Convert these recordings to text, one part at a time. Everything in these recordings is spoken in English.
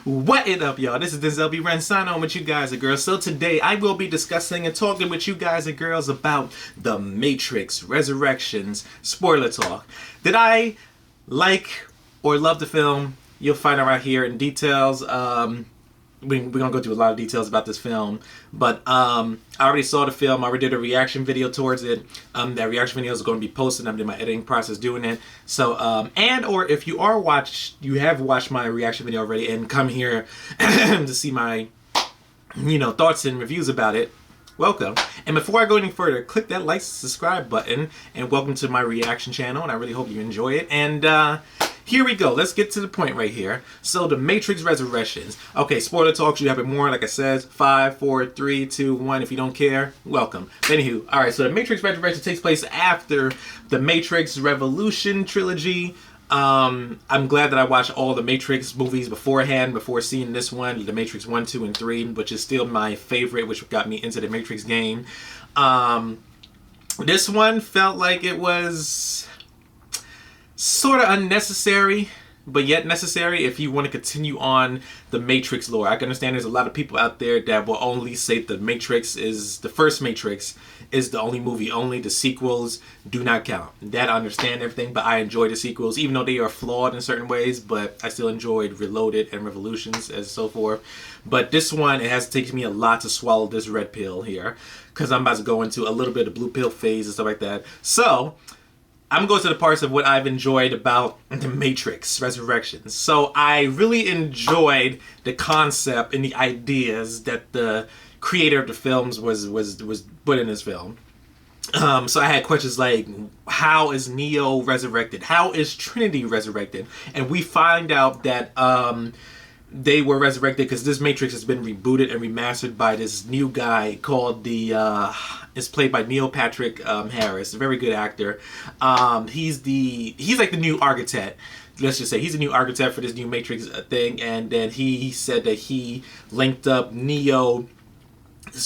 What it up, y'all? This is Denzel B. Ren signing on with you guys and girls. So today I will be discussing and talking with you guys and girls about The Matrix Resurrections. Spoiler talk. Did I like or love the film? You'll find out right here in details. We're gonna go through a lot of details about this film, but I already saw the film. I already did a reaction video towards it. That reaction video is going to be posted. I'm in my editing process doing it. So and or if you have watched my reaction video already and come here to see my thoughts and reviews about it, welcome. And before I go any further, click that like subscribe button and welcome to my reaction channel. And I really hope you enjoy it. And here we go. Let's get to the point right here. So, The Matrix Resurrections. Okay, spoiler talks. You have it more, like I said. 5, 4, 3, 2, 1. If you don't care, welcome. Anywho, all right. So, The Matrix Resurrections takes place after the Matrix Revolution trilogy. I'm glad that I watched all the Matrix movies beforehand, before seeing this one, The Matrix 1, 2, and 3, which is still my favorite, which got me into the Matrix game. This one felt like it was sort of unnecessary, but yet necessary if you want to continue on the Matrix lore. I can understand there's a lot of people out there that will only say the Matrix is the first Matrix is the only movie, only the sequels do not count. That I understand everything, but I enjoy the sequels, even though they are flawed in certain ways, but I still enjoyed Reloaded and Revolutions and so forth. But this one, it has taken me a lot to swallow this red pill here, because I'm about to go into a little bit of blue pill phase and stuff like that. So I'm going to go to the parts of what I've enjoyed about The Matrix Resurrections. So I really enjoyed the concept and the ideas that the creator of the films was put in this film. So I had questions like, how is Neo resurrected? How is Trinity resurrected? And we find out that they were resurrected because this Matrix has been rebooted and remastered by this new guy called it's played by Neil Patrick Harris, a very good actor. He's like the new architect. Let's just say he's a new architect for this new Matrix thing, and then he said that he linked up Neo's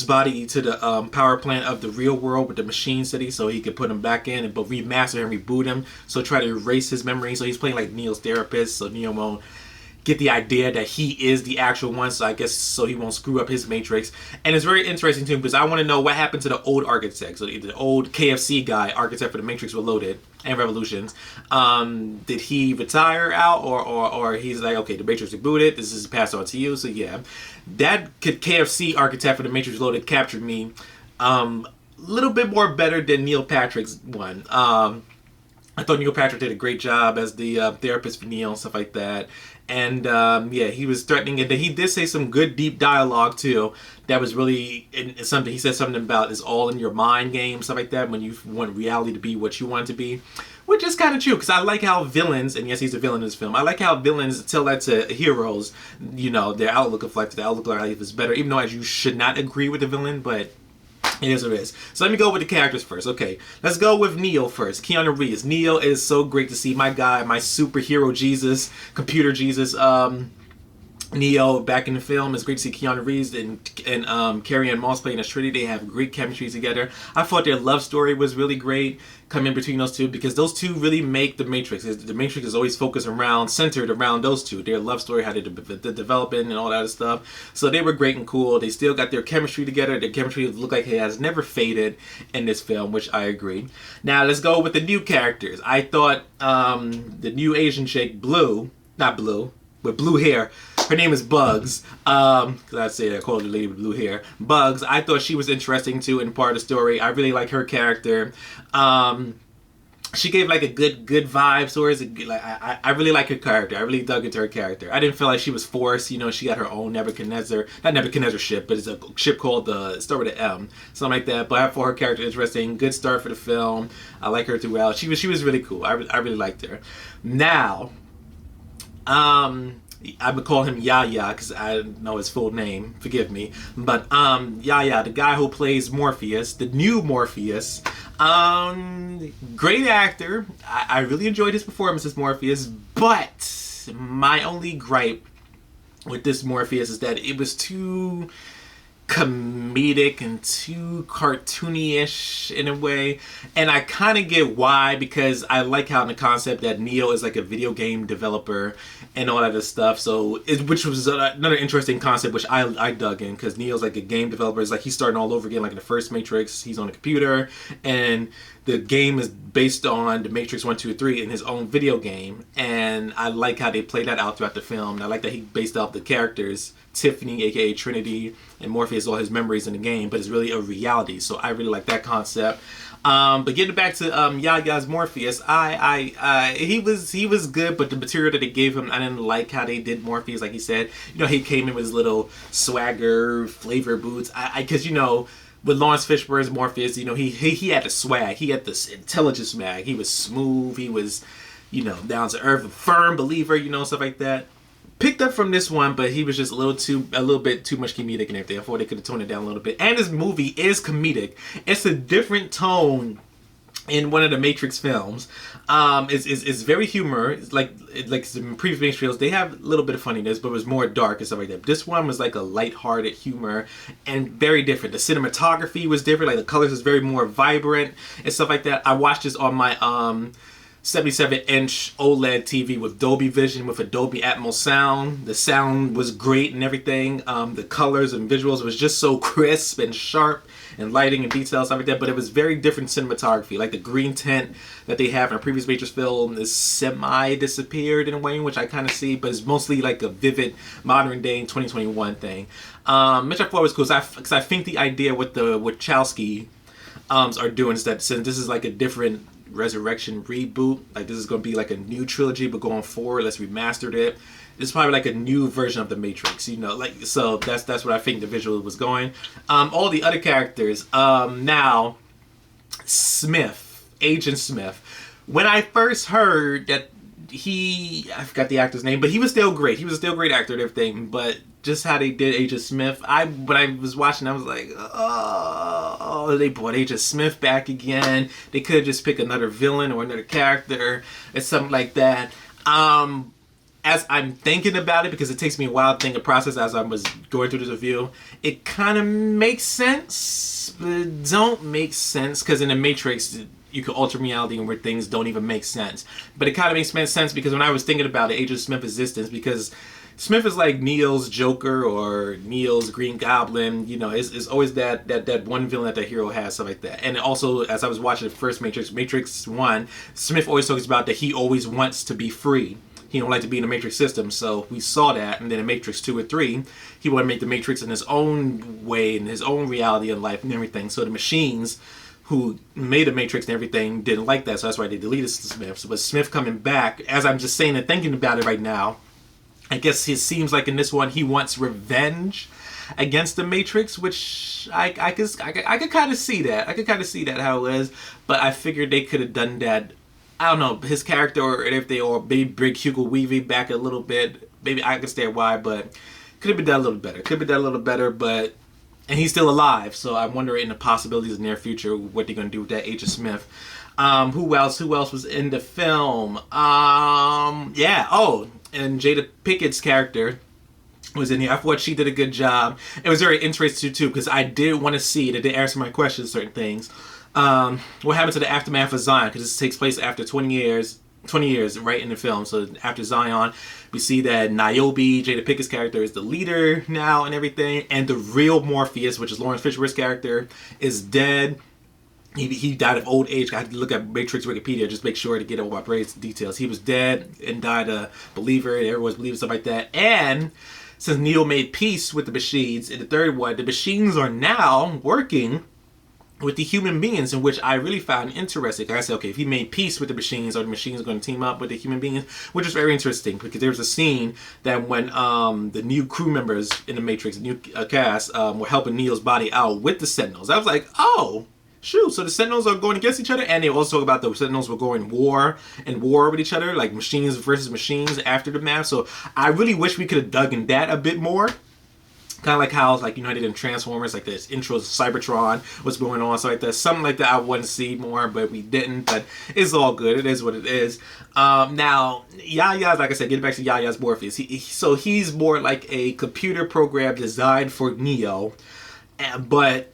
body to the power plant of the real world with the machine city, so he could put him back in and remaster and reboot him. So try to erase his memory. So he's playing like Neo's therapist, so Neo won't get the idea that he is the actual one, so I guess so he won't screw up his Matrix. And it's very interesting too, because I want to know what happened to the old architect, so the old KFC guy, architect for the Matrix Reloaded and Revolutions. Did he retire out, or he's like, okay, the Matrix rebooted, this is passed on to you? So yeah, that KFC architect for the Matrix Reloaded captured me a little bit more better than Neil Patrick's one. I thought Neil Patrick did a great job as the therapist for Neo and stuff like that. And yeah, he was threatening it. He did say some good deep dialogue too. That was really something. He said something about it's all in your mind game, stuff like that. When you want reality to be what you want it to be, which is kind of true. Because I like how villains, and yes, he's a villain in this film. I like how villains tell that to heroes. Their outlook of life, the outlook of life is better. Even though you should not agree with the villain, but it is what it is. So let me go with the characters first. Okay, let's go with Neo first. Keanu Reeves. Neo is so great to see. My guy, my superhero Jesus, computer Jesus. Neo back in the film. It's great to see Keanu Reeves and Carrie-Anne Moss playing as Trinity. They have great chemistry together. I thought their love story was really great coming between those two, because those two really make the Matrix. The Matrix is always centered around those two. Their love story, how they developing and all that stuff. So they were great and cool. They still got their chemistry together. Their chemistry looked like it has never faded in this film, which I agree. Now let's go with the new characters. I thought the new Asian chick, not Blue, with blue hair. Her name is Bugs. Because I say I called the lady with blue hair. Bugs. I thought she was interesting too in part of the story. I really like her character. She gave like a good vibe. So I really like her character. I really dug into her character. I didn't feel like she was forced. She got her own not Nebuchadnezzar ship, but it's a ship called start with an M, something like that. But I thought her character interesting. Good start for the film. I like her throughout. She was really cool. I really liked her. Now, I would call him Yahya because I don't know his full name. Forgive me. But Yahya, the guy who plays Morpheus, the new Morpheus, great actor. I really enjoyed his performance as Morpheus. But my only gripe with this Morpheus is that it was too comedic and too cartoony-ish in a way, and I kind of get why, because I like how in the concept that Neo is like a video game developer and all that other stuff, so which was another interesting concept which I dug in, because Neo's like a game developer. It's like he's starting all over again, like in the first Matrix he's on a computer, and the game is based on the Matrix 1, 2, and 3 in his own video game, and I like how they play that out throughout the film. And I like that he based out the characters, Tiffany, aka Trinity, and Morpheus, all his memories in the game, but it's really a reality. So I really like that concept. But getting back to Yaya's Morpheus, he was good, but the material that they gave him, I didn't like how they did Morpheus. Like he said, he came in with his little swagger, flavor boots. Because with Lawrence Fishburne's Morpheus, he had the swag. He had this intelligent swag. He was smooth. He was, down to earth, a firm believer, stuff like that. Picked up from this one, but he was just a little bit too much comedic and everything. I thought they could have toned it down a little bit. And this movie is comedic. It's a different tone in one of the Matrix films. It's very humor. It's like some previous Matrix films, they have a little bit of funniness, but it was more dark and stuff like that. This one was like a lighthearted humor and very different. The cinematography was different. Like the colors was very more vibrant and stuff like that. I watched this on my 77-inch OLED TV with Dolby Vision, with Dolby Atmos sound. The sound was great and everything. The colors and visuals was just so crisp and sharp, and lighting and details, stuff like that. But it was very different cinematography. Like the green tint that they have in a previous Matrix film is semi-disappeared in a way, which I kind of see, but it's mostly like a vivid modern day 2021 thing. Which I thought was cool, because I think the idea with the Wachowski are doing is that since this is like a different Resurrection reboot, like this is going to be like a new trilogy, but going forward, let's remaster it. It's probably like a new version of the Matrix, so that's what I think the visual was going. All the other characters, now Agent Smith. When I first heard that I forgot the actor's name, but he was still great. He was still a great actor and everything, but just how they did Agent Smith, when I was watching, I was like, oh, they brought Agent Smith back again. They could have just picked another villain or another character or something like that. As I'm thinking about it, because it takes me a while to think and process as I was going through this review, it kind of makes sense, but it don't make sense, because in the Matrix, you could alter reality and where things don't even make sense. But it kind of makes sense because when I was thinking about it, Agent Smith's existence, because Smith is like Neo's Joker or Neo's Green Goblin. It's always that one villain that the hero has, stuff like that. And also, as I was watching the first Matrix 1, Smith always talks about that he always wants to be free. He don't like to be in the Matrix system, so we saw that. And then in Matrix 2 or 3, he wanted to make the Matrix in his own way, in his own reality and life and everything. So the machines who made the Matrix and everything didn't like that, so that's why they deleted Smith. So with Smith coming back, as I'm just saying and thinking about it right now, I guess it seems like in this one he wants revenge against the Matrix, which I could kind of see that. I could kind of see that how it is, but I figured they could have done that. I don't know, his character, or if they, or maybe bring Hugo Weaving back a little bit. Maybe I understand why, but could have been done a little better. But and he's still alive, so I'm wondering the possibilities in the near future what they're gonna do with that Agent Smith. Who else was in the film? Yeah. Oh, and Jada Pickett's character was in here. I thought she did a good job. It was very interesting too, because I did want to see that they answer my questions, certain things. What happened to the aftermath of Zion? Because this takes place after 20 years right in the film. So after Zion, we see that Niobe, Jada Pickett's character, is the leader now and everything, and the real Morpheus, which is Lawrence Fishburne's character, is dead. He died of old age. I had to look at Matrix Wikipedia just make sure to get all my brains details. He was dead and died a believer, and everyone's believing stuff like that. And since Neo made peace with the machines in the third one, the machines are now working with the human beings, in which I really found interesting. Like I said, okay, if he made peace with the machines, are the machines going to team up with the human beings? Which is very interesting, because there was a scene that when the new crew members in the Matrix, the new cast, were helping Neo's body out with the Sentinels. I was like, oh, shoot, so the Sentinels are going against each other, and they also talk about the Sentinels were going war with each other, like machines versus machines after the math. So I really wish we could have dug in that a bit more. Kind of like how, like, they did in Transformers, like this intro to Cybertron, what's going on, so like that. Something like that I want to see more, but we didn't. But it's all good. It is what it is. Now, Yaya's, like I said, getting back to Yaya's Morpheus. So he's more like a computer program designed for Neo. but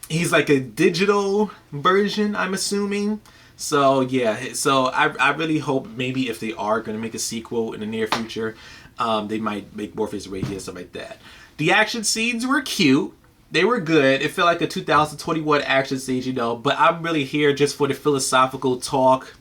he's like a digital version, I'm assuming. So yeah, so I really hope maybe if they are going to make a sequel in the near future, they might make Morpheus Radio, stuff like that. The action scenes were cute. They were good. It felt like a 2021 action scene, you know, but I'm really here just for the philosophical talk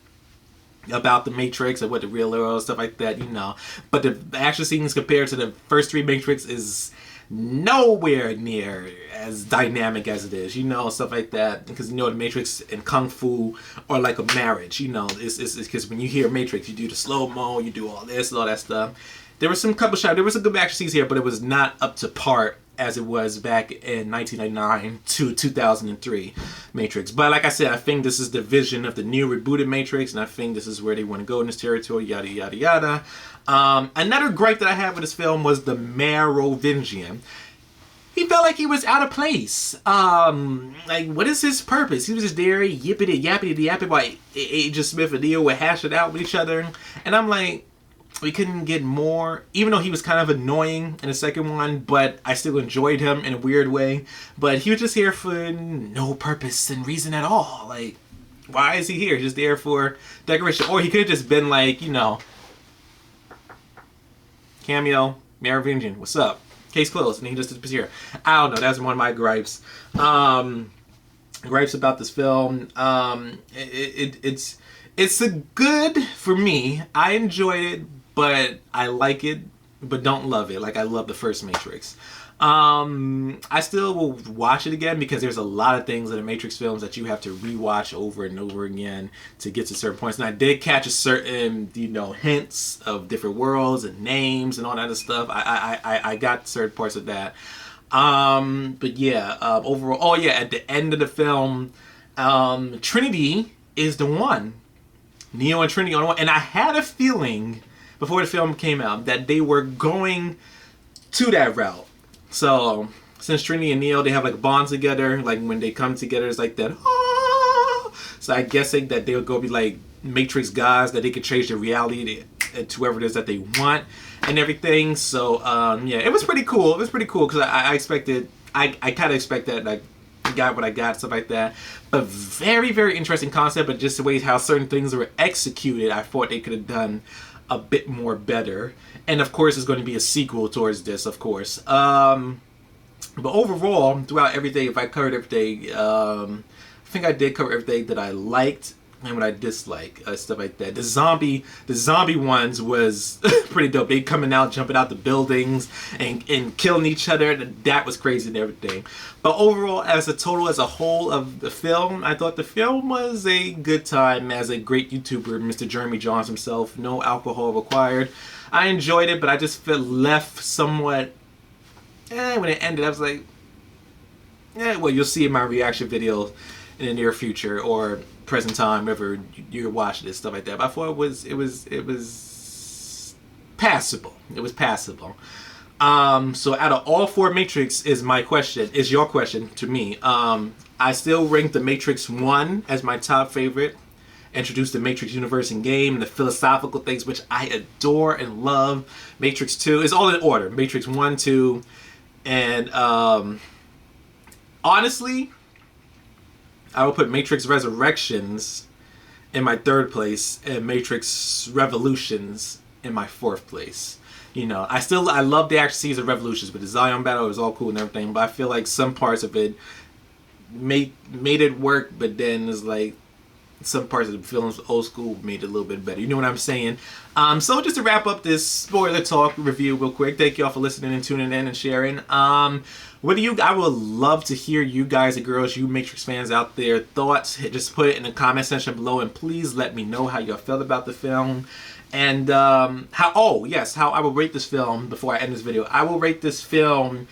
about the Matrix and what the real is, stuff like that, you know. But the action scenes compared to the first three Matrix is nowhere near as dynamic as it is, you know, stuff like that. Because, you know, the Matrix and Kung Fu are like a marriage, you know. It's because when you hear Matrix, you do the slow-mo, you do all this and all that stuff. There was some couple shots, there was some good action scenes here, but it was not up to par as it was back in 1999 to 2003 Matrix. But like I said, I think this is the vision of the new rebooted Matrix, and I think this is where they want to go in this territory, yada, yada, yada. Another gripe that I had with this film was the Merovingian. He felt like he was out of place. Like, what is his purpose? He was just there, yippity, yappity, yapping while Agent Smith and Neo were hashing out with each other. And I'm like, we couldn't get more, even though he was kind of annoying in the second one, but I still enjoyed him in a weird way. But he was just here for no purpose and reason at all. Like, why is he here? He's just there for decoration. Or he could have just been like, you know, cameo, Merovingian, what's up? Case closed, and he just disappeared. I don't know, that's one of my gripes. Gripes about this film. It's a good, for me, I enjoyed it, but I like it, but don't love it. Like, I love the first Matrix. I still will watch it again because there's a lot of things in the Matrix films that you have to rewatch over and over again to get to certain points. And I did catch a certain, you know, hints of different worlds and names and all that other stuff. I got certain parts of that. But yeah, overall, oh yeah, at the end of the film, Trinity is the one. Neo and Trinity on one. And I had a feeling before the film came out that they were going to that route. So since Trinity and Neo, they have like bonds together, like when they come together, it's like that. Ah! So I guessing that they'll go be like Matrix gods, that they can change their reality to whoever it is that they want and everything. So yeah, it was pretty cool. It was pretty cool because I expected, I kind of expected that. I got what I got, stuff like that. But very, very interesting concept. But just the way how certain things were executed, I thought they could have done a bit more better. And of course, it's going to be a sequel towards this, of course. But overall, throughout everything, if I covered everything, I think I did cover everything that I liked and what I dislike, stuff like that. The zombie ones was pretty dope. They coming out, jumping out the buildings and killing each other. That was crazy and everything. But overall, as a whole of the film, I thought the film was a good time. As a great YouTuber, Mr. Jeremy Johns himself, no alcohol required. I enjoyed it, but I just felt left somewhat. When it ended, I was like, well, you'll see in my reaction video in the near future or present time, whenever you're watching this, stuff like that. But I thought it was passable. It was passable. So out of all four Matrix is your question to me. I still rank the Matrix 1 as my top favorite. Introduced the Matrix universe and game and the philosophical things which I adore and love. Matrix 2 is all in order. Matrix 1, 2, and honestly, I would put Matrix Resurrections in my third place and Matrix Revolutions in my fourth place. You know, I love the action scenes of Revolutions, but the Zion battle was all cool and everything, but I feel like some parts of it made it work, but then it's like some parts of the film's old school made it a little bit better. You know what I'm saying? So just to wrap up this spoiler talk review real quick, thank you all for listening and tuning in and sharing. I would love to hear you guys and girls, you Matrix fans out there, thoughts. Just put it in the comment section below, and please let me know how y'all felt about the film. And how I will rate this film before I end this video. I will rate this film,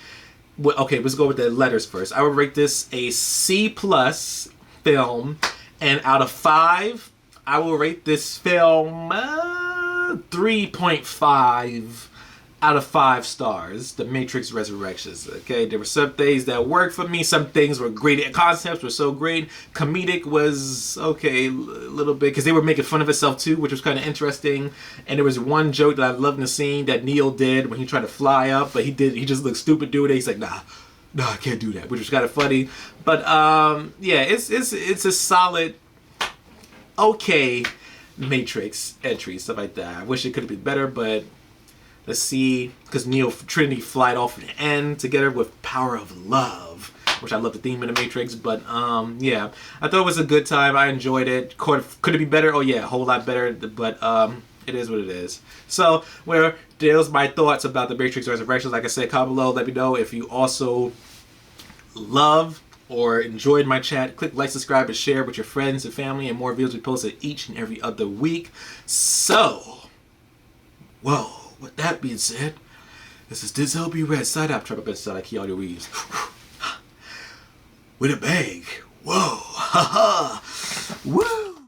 okay, let's go with the letters first. I will rate this a C+ film, and out of 5, I will rate this film 3.5 out of 5 stars. The Matrix Resurrections. Okay, there were some things that worked for me. Some things were great. Concepts were so great. Comedic was okay, a little bit, because they were making fun of itself too, which was kind of interesting. And there was one joke that I loved in the scene that Neo did when he tried to fly up, but he just looked stupid doing it. He's like, nah, no, I can't do that, which was kind of funny. But yeah, it's a solid, okay Matrix entry, stuff like that. I wish it could have been better, but let's see, because Neo Trinity flight off in the end together with Power of Love, which I love the theme in the Matrix. But yeah, I thought it was a good time. I enjoyed it. Could it be better? Oh yeah, a whole lot better. But it is what it is. So there's my thoughts about the Matrix Resurrections. Like I said, comment below. Let me know if you also love or enjoyed my chat. Click like, subscribe, and share with your friends and family, and more videos we posted each and every other week. So, whoa, with that being said, this is Denzel B. Red, side up, try my best to sound like Keanu Reeves. With a bang. Whoa, ha ha, woo.